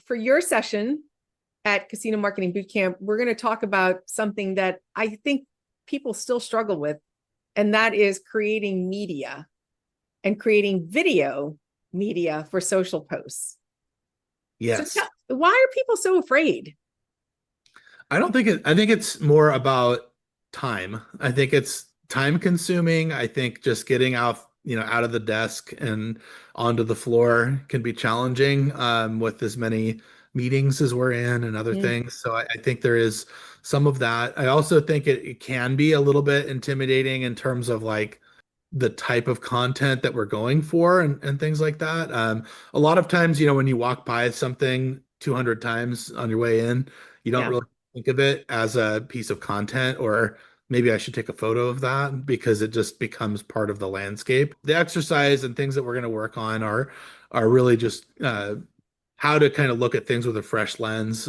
for your session at Casino Marketing Bootcamp, we're going to talk about something that I think people still struggle with, and that is creating media and creating video media for social posts. So Yes. why are people so afraid? I think it's more about time. I think it's time consuming. I think just getting out of the desk and onto the floor can be challenging with as many meetings as we're in and other Mm, things. So I think there is some of that. I also think it can be a little bit intimidating in terms of like the type of content that we're going for and things like that. A lot of times, when you walk by something 200 times on your way in, you don't yeah, really think of it as a piece of content, or maybe I should take a photo of that because it just becomes part of the landscape. The exercise and things that we're going to work on are really just how to kind of look at things with a fresh lens,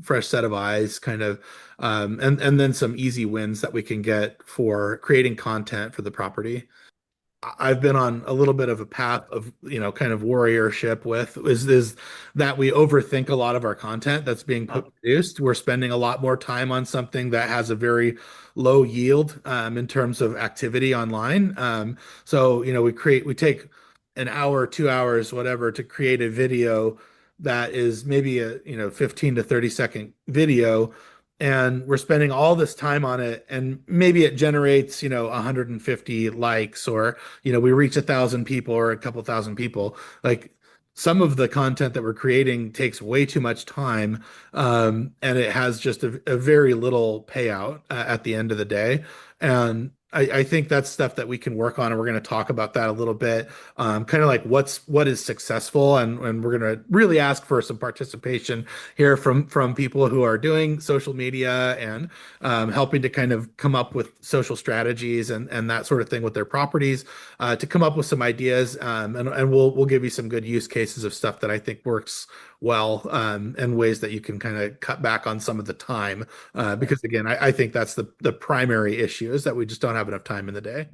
fresh set of eyes, kind of, and then some easy wins that we can get for creating content for the property. I've been on a little bit of a path of, kind of warriorship with is that we overthink a lot of our content that's being produced. We're spending a lot more time on something that has a very low yield in terms of activity online. So, we take an hour, 2 hours, whatever, to create a video that is maybe a, 15 to 30-second video, and we're spending all this time on it, and maybe it generates 150 likes, or we reach 1,000 people or a couple thousand people. Like, some of the content that we're creating takes way too much time, and it has just a very little payout at the end of the day. And I think that's stuff that we can work on, and we're going to talk about that a little bit. Kind of like what is successful, and we're going to really ask for some participation here from people who are doing social media and helping to kind of come up with social strategies and that sort of thing with their properties, to come up with some ideas, and we'll give you some good use cases of stuff that I think works well, and ways that you can kind of cut back on some of the time, because again, I think that's the primary issue, is that we just don't have enough time in the day.